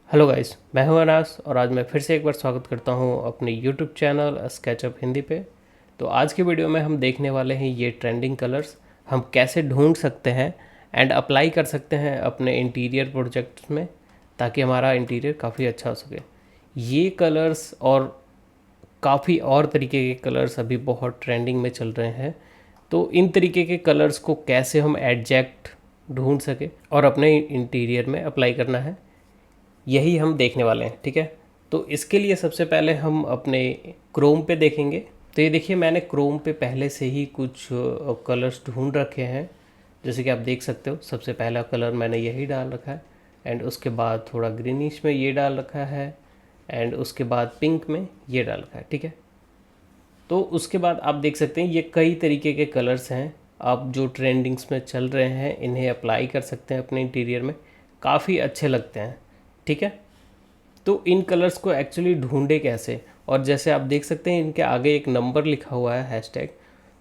Hello guys, मैं हूं अनास और आज मैं फिर से एक बार स्वागत करता हूं अपने यूट्यूब चैनल स्केचअप हिंदी पे। तो आज की वीडियो में हम देखने वाले हैं ये ट्रेंडिंग कलर्स हम कैसे ढूंढ सकते हैं एंड अप्लाई कर सकते हैं अपने इंटीरियर प्रोजेक्ट्स में, ताकि हमारा इंटीरियर काफ़ी अच्छा हो सके। ये कलर्स और काफ़ी और तरीके के कलर्स अभी बहुत ट्रेंडिंग में चल रहे हैं। तो इन तरीके के कलर्स को कैसे हम एडजैक्ट ढूंढ सके और अपने इंटीरियर में अप्लाई करना है, यही हम देखने वाले हैं। ठीक है, तो इसके लिए सबसे पहले हम अपने क्रोम पे देखेंगे। तो ये देखिए, मैंने क्रोम पे पहले से ही कुछ कलर्स ढूंढ रखे हैं। जैसे कि आप देख सकते हो, सबसे पहला कलर मैंने यही डाल रखा है एंड उसके बाद थोड़ा ग्रीनिश में ये डाल रखा है एंड उसके बाद पिंक में ये डाल रखा है। ठीक है, तो उसके बाद आप देख सकते हैं ये कई तरीके के कलर्स हैं। आप जो ट्रेंडिंग्स में चल रहे हैं इन्हें अप्लाई कर सकते हैं अपने इंटीरियर में, काफ़ी अच्छे लगते हैं। ठीक है, तो इन कलर्स को एक्चुअली ढूंढे कैसे, और जैसे आप देख सकते हैं इनके आगे एक नंबर लिखा हुआ है हैशटैग,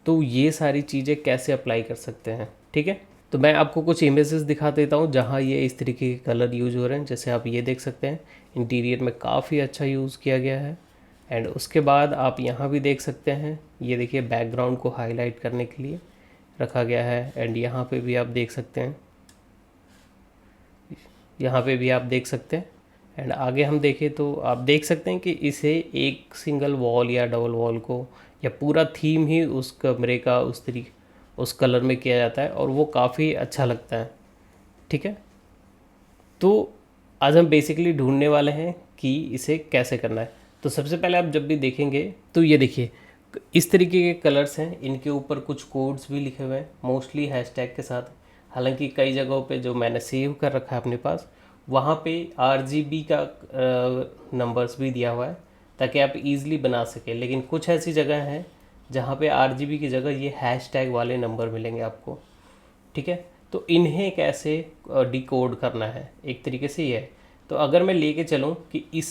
तो ये सारी चीज़ें कैसे अप्लाई कर सकते हैं। ठीक है, तो मैं आपको कुछ इमेजेस दिखा देता हूँ जहाँ ये इस तरीके के कलर यूज हो रहे हैं। जैसे आप ये देख सकते हैं इंटीरियर में काफ़ी अच्छा यूज़ किया गया है। एंड उसके बाद आप यहाँ भी देख सकते हैं, ये देखिए बैकग्राउंड को हाईलाइट करने के लिए रखा गया है। एंड यहाँ पे भी आप देख सकते हैं, यहाँ पे भी आप देख सकते हैं। एंड आगे हम देखें तो आप देख सकते हैं कि इसे एक सिंगल वॉल या डबल वॉल को या पूरा थीम ही उस कमरे का उस तरीके उस कलर में किया जाता है और वो काफ़ी अच्छा लगता है। ठीक है, तो आज हम बेसिकली ढूंढने वाले हैं कि इसे कैसे करना है। तो सबसे पहले आप जब भी देखेंगे तो ये देखिए इस तरीके के कलर्स हैं, इनके ऊपर कुछ कोड्स भी लिखे हुए हैं, मोस्टली हैशटैग के साथ। हालांकि कई जगहों पे जो मैंने सेव कर रखा है अपने पास, वहाँ पे RGB का नंबर्स भी दिया हुआ है ताकि आप इजीली बना सकें। लेकिन कुछ ऐसी जगह हैं जहाँ पे RGB की जगह ये हैशटैग वाले नंबर मिलेंगे आपको। ठीक है, तो इन्हें कैसे डिकोड करना है, एक तरीके से ये है। तो अगर मैं लेके चलूँ कि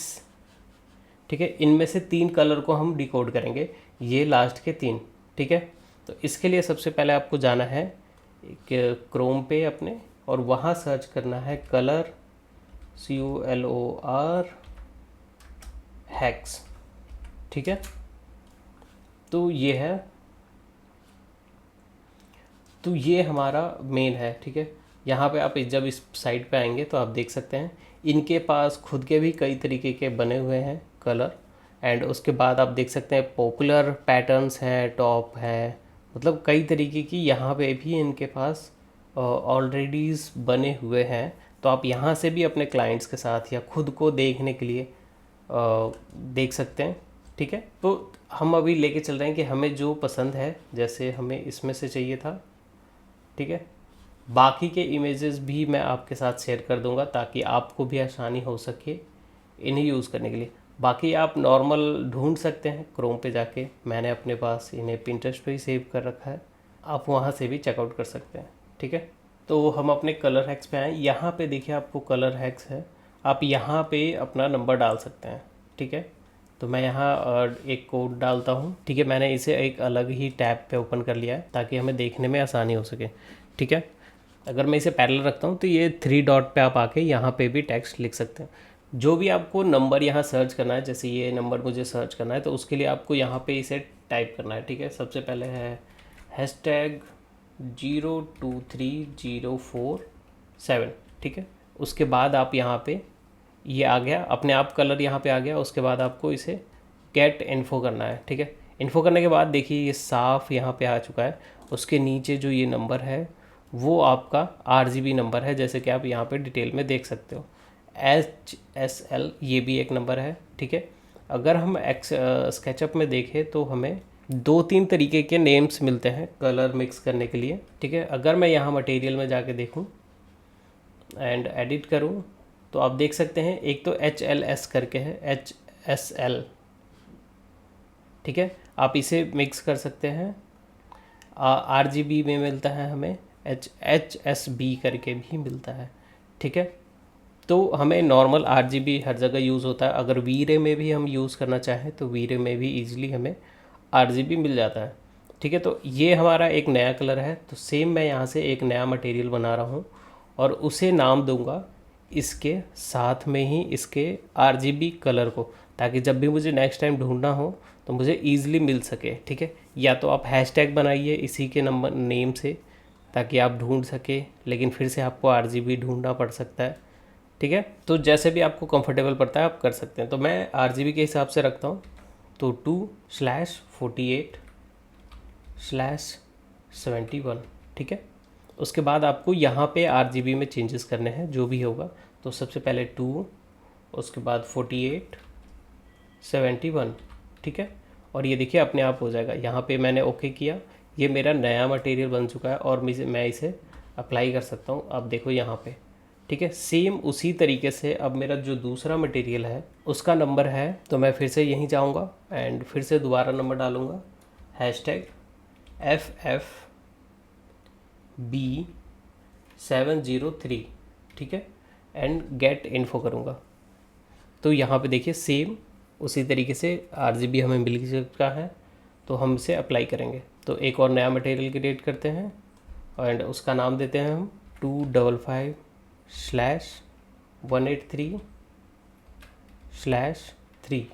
ठीक है, इनमें से 3 कलर को हम डिकोड करेंगे, ये लास्ट के 3। ठीक है, तो इसके लिए सबसे पहले आपको जाना है एक क्रोम पे अपने, और वहाँ सर्च करना है कलर COLOR हैक्स। ठीक है, तो ये है, तो ये हमारा मेन है। ठीक है, यहाँ पे आप जब इस साइट पे आएंगे तो आप देख सकते हैं इनके पास खुद के भी कई तरीके के बने हुए हैं कलर। एंड उसके बाद आप देख सकते हैं पॉपुलर पैटर्न्स हैं, टॉप है, मतलब कई तरीके की यहाँ पे भी इनके पास ऑलरेडी बने हुए हैं। तो आप यहाँ से भी अपने क्लाइंट्स के साथ या खुद को देखने के लिए देख सकते हैं। ठीक है, तो हम अभी लेके चल रहे हैं कि हमें जो पसंद है, जैसे हमें इसमें से चाहिए था। ठीक है, बाकी के इमेजेस भी मैं आपके साथ शेयर कर दूंगा ताकि आपको भी आसानी हो सके इन्हें यूज़ करने के लिए। बाकी आप नॉर्मल ढूंढ सकते हैं क्रोम पे जाके, मैंने अपने पास इन्हें पिंटरेस्ट पे ही सेव कर रखा है, आप वहाँ से भी चेकआउट कर सकते हैं। ठीक है, तो हम अपने कलर हैक्स पे आए। यहाँ पे देखिए आपको कलर हैक्स है, आप यहाँ पे अपना नंबर डाल सकते हैं। ठीक है, तो मैं यहाँ एक कोड डालता हूँ। ठीक है, मैंने इसे एक अलग ही टैब पे ओपन कर लिया है ताकि हमें देखने में आसानी हो सके। ठीक है, अगर मैं इसे पैरेलल रखता हूँ तो ये 3 डॉट पे आप आके यहाँ पे भी टेक्स्ट लिख सकते हैं। जो भी आपको नंबर यहाँ सर्च करना है, जैसे ये नंबर मुझे सर्च करना है, तो उसके लिए आपको यहाँ पे इसे टाइप करना है। ठीक है, सबसे पहले है हैशटैग 023047। ठीक है, उसके बाद आप यहाँ पे, ये आ गया अपने आप कलर यहाँ पे आ गया। उसके बाद आपको इसे गेट इन्फो करना है। ठीक है, इन्फो करने के बाद देखिए ये साफ यहाँ पे आ चुका है। उसके नीचे जो ये नंबर है वो आपका RGB नंबर है, जैसे कि आप यहाँ पे डिटेल में देख सकते हो। HSL ये भी एक नंबर है। ठीक है, अगर हम स्केचअप में देखें तो हमें 2-3 तरीके के नेम्स मिलते हैं कलर मिक्स करने के लिए। ठीक है, अगर मैं यहाँ मटेरियल में जाके देखूँ एंड एडिट करूँ तो आप देख सकते हैं एक तो HLS करके है, HSL। ठीक है, आप इसे मिक्स कर सकते हैं। RGB में मिलता है हमें HSB करके भी मिलता है। ठीक है, तो हमें नॉर्मल RGB हर जगह यूज़ होता है। अगर वी-रे में भी हम यूज़ करना चाहें तो वी-रे में भी ईजिली हमें RGB मिल जाता है। ठीक है, तो ये हमारा एक नया कलर है। तो सेम मैं यहाँ से एक नया मटेरियल बना रहा हूँ और उसे नाम दूंगा इसके साथ में ही इसके RGB कलर को, ताकि जब भी मुझे नेक्स्ट टाइम ढूंढना हो तो मुझे ईजिली मिल सके। ठीक है, या तो आप हैशटैग बनाइए इसी के नंबर नेम से ताकि आप ढूंढ सके, लेकिन फिर से आपको RGB ढूंढना पड़ सकता है। ठीक है, तो जैसे भी आपको कंफर्टेबल पड़ता है आप कर सकते हैं। तो मैं RGB के हिसाब से रखता हूँ, तो 2/48/71। ठीक है, उसके बाद आपको यहाँ पे RGB में चेंजेस करने हैं जो भी होगा। तो सबसे पहले 2, उसके बाद 48/71। ठीक है, और ये देखिए अपने आप हो जाएगा। यहाँ पे मैंने ओके किया, ये मेरा नया मटेरियल बन चुका है और मैं इसे अप्लाई कर सकता हूँ। अब देखो यहाँ पे, ठीक है, सेम उसी तरीके से अब मेरा जो दूसरा मटेरियल है उसका नंबर है, तो मैं फिर से यहीं जाऊँगा एंड फिर से दोबारा नंबर डालूँगा, #FFB703। ठीक है, एंड गेट इन्फो करूँगा। तो यहाँ पे देखिए सेम उसी तरीके से RGB हमें मिल चुका है, तो हम इसे अप्लाई करेंगे। तो एक और नया मटेरियल क्रिएट करते हैं एंड उसका नाम देते हैं हम 255/183/3।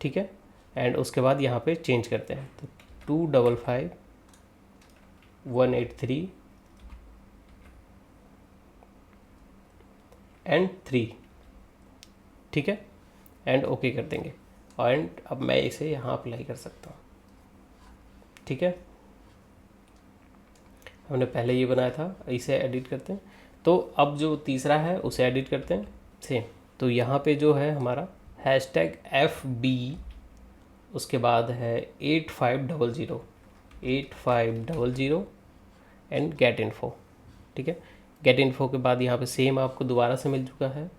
ठीक है, एंड उसके बाद यहाँ पे चेंज करते हैं, तो 255/183/3। ठीक है, एंड ओके कर देंगे एंड अब मैं इसे यहाँ अप्लाई कर सकता हूँ। ठीक है, हमने पहले ये बनाया था, इसे एडिट करते हैं। तो अब जो तीसरा है उसे एडिट करते हैं सेम। तो यहाँ पे जो है हमारा #FB, उसके बाद है 8500 एंड गेट इन्फो। ठीक है, गेट इन्फो के बाद यहाँ पे सेम आपको दोबारा से मिल चुका है।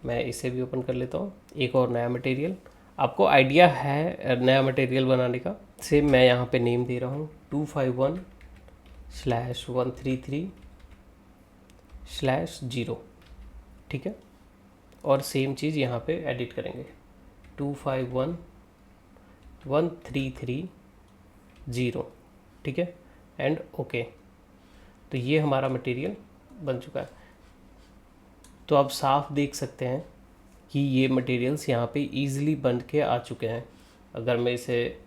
मैं इसे भी ओपन कर लेता हूँ, एक और नया मटेरियल। आपको आइडिया है नया मटेरियल बनाने का। सेम मैं यहाँ पे नेम दे रहा हूँ 251/133/0। ठीक है, और सेम चीज़ यहाँ पे एडिट करेंगे 251/133/0। ठीक है, एंड ओके। तो ये हमारा मटेरियल बन चुका है। तो आप साफ देख सकते हैं कि ये मटेरियल्स यहाँ पे इजीली बन के आ चुके हैं। अगर मैं इसे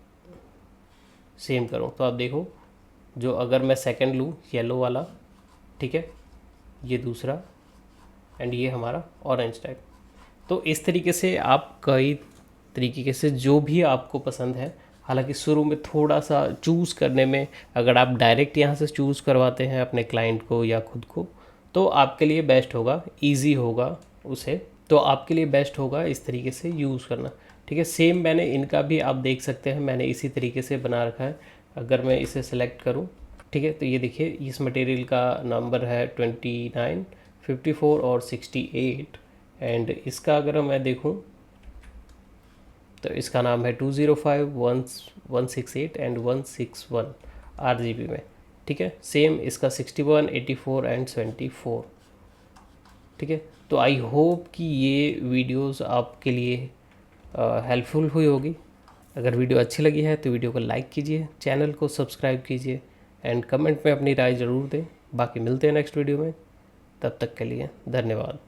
सेम करूँ तो आप देखो, जो अगर मैं सेकंड लूँ येलो वाला, ठीक है, ये दूसरा एंड ये हमारा ऑरेंज टाइप। तो इस तरीके से आप कई तरीके से जो भी आपको पसंद है, हालांकि शुरू में थोड़ा सा चूज़ करने में, अगर आप डायरेक्ट यहाँ से चूज़ करवाते हैं अपने क्लाइंट को या खुद को, तो आपके लिए बेस्ट होगा, इजी होगा उसे, तो आपके लिए बेस्ट होगा इस तरीके से यूज़ करना। ठीक है, सेम मैंने इनका भी आप देख सकते हैं, मैंने इसी तरीके से बना रखा है। अगर मैं इसे सेलेक्ट करूं, ठीक है, तो ये देखिए इस मटेरियल का नंबर है 29, 54 और 68 एंड इसका अगर मैं देखूं तो इसका नाम है 205/168 एंड 161 RGB में। ठीक है, सेम इसका 61, 84 एंड 74। ठीक है, तो आई होप कि ये वीडियोस आपके लिए हेल्पफुल हुई होगी। अगर वीडियो अच्छी लगी है तो वीडियो को लाइक कीजिए, चैनल को सब्सक्राइब कीजिए एंड कमेंट में अपनी राय ज़रूर दें। बाकी मिलते हैं नेक्स्ट वीडियो में, तब तक के लिए धन्यवाद।